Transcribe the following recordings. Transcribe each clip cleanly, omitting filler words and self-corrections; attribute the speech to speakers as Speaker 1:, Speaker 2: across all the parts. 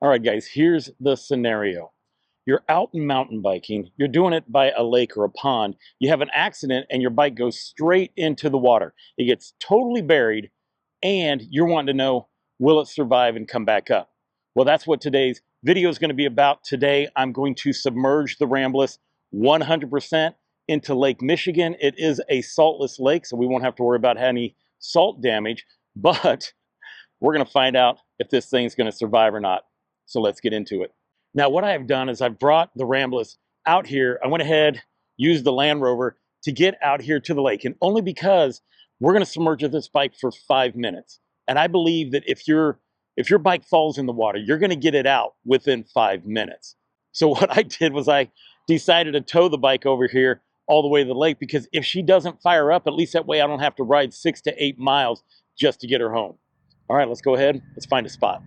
Speaker 1: All right, guys, here's the scenario. You're out mountain biking. You're doing it by a lake or a pond. You have an accident and your bike goes straight into the water. It gets totally buried and you're wanting to know, will it survive and come back up? Well, that's what today's video is going to be about. Today, I'm going to submerge the Ramblas 100% into Lake Michigan. It is a saltless lake, so we won't have to worry about any salt damage, but we're going to find out if this thing's going to survive or not. So let's get into it. Now, what I have done is I've brought the Ramblas out here. I went ahead, used the Land Rover to get out here to the lake, and only because we're going to submerge this bike for 5 minutes. And I believe that if your bike falls in the water, you're going to get it out within 5 minutes. So what I did was I decided to tow the bike over here all the way to the lake, because if she doesn't fire up, at least that way I don't have to ride 6 to 8 miles just to get her home. All right, let's go ahead. Let's find a spot.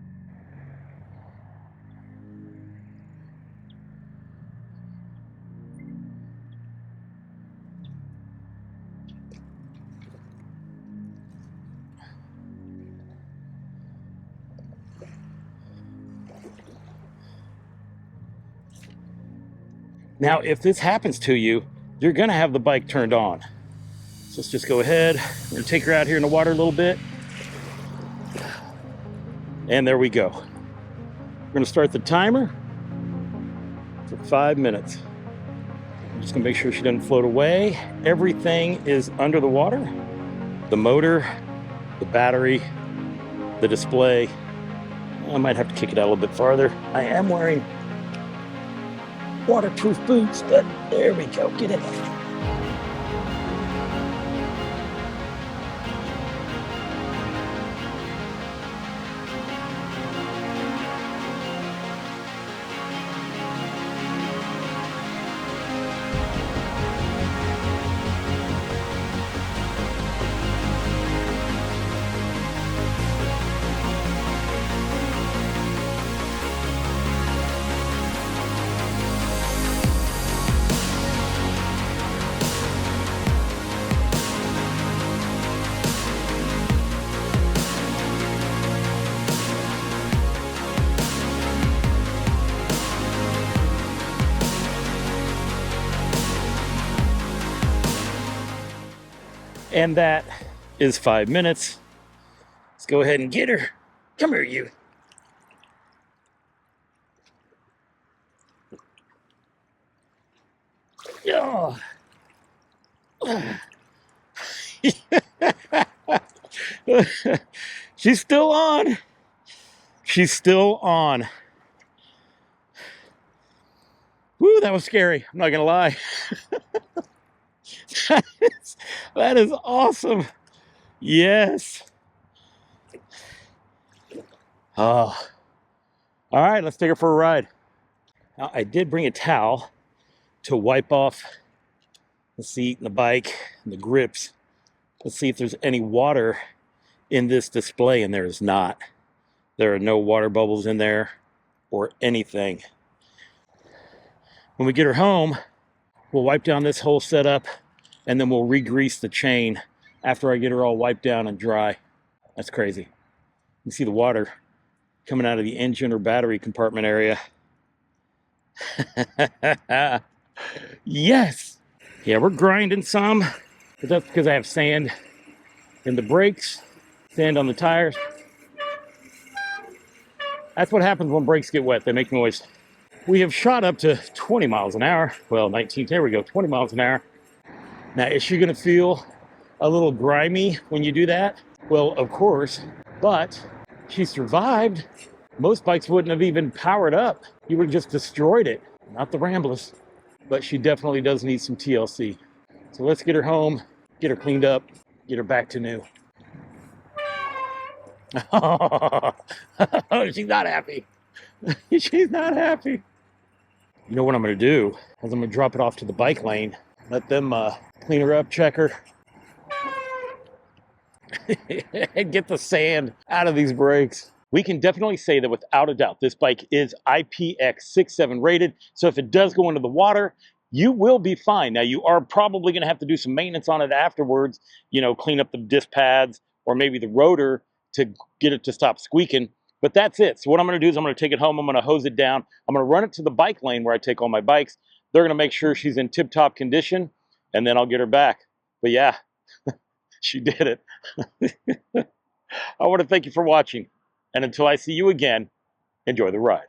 Speaker 1: Now, if this happens to you, you're going to have the bike turned on. So let's just go ahead. We're going to take her out here in the water a little bit. And there we go. We're going to start the timer for 5 minutes. I'm just going to make sure she doesn't float away. Everything is under the water. The motor, the battery, the display. I might have to kick it out a little bit farther. I am wearing waterproof boots, but there we go. Get it. And that is 5 minutes. Let's go ahead and get her. Come here, you. Oh. She's still on. She's still on. Woo, that was scary. I'm not gonna lie. That is awesome. Yes. Oh. All right, let's take her for a ride. Now, I did bring a towel to wipe off the seat and the bike and the grips. Let's see if there's any water in this display, and there is not. There are no water bubbles in there or anything. When we get her home, we'll wipe down this whole setup, and then we'll re-grease the chain after I get her all wiped down and dry. That's crazy. You see the water coming out of the engine or battery compartment area. Yes! Yeah, we're grinding some, but that's because I have sand in the brakes, sand on the tires. That's what happens when brakes get wet. They make noise. We have shot up to 20 miles an hour. Well, 19, there we go, 20 miles an hour. Now, is she gonna feel a little grimy when you do that? Well, of course, but she survived. Most bikes wouldn't have even powered up. You would have just destroyed it. Not the Ramblas, but she definitely does need some TLC. So let's get her home, get her cleaned up, get her back to new. Oh, she's not happy. She's not happy. You know what I'm gonna do is I'm gonna drop it off to the bike lane, let them clean her up, check her, and get the sand out of these brakes. We can definitely say that without a doubt, this bike is IPX67 rated. So if it does go into the water, you will be fine. Now, you are probably going to have to do some maintenance on it afterwards, you know, clean up the disc pads or maybe the rotor to get it to stop squeaking. But that's it. So what I'm going to do is I'm going to take it home. I'm going to hose it down. I'm going to run it to the bike lane where I take all my bikes. They're going to make sure she's in tip-top condition, and then I'll get her back. But yeah, she did it. I want to thank you for watching. And until I see you again, enjoy the ride.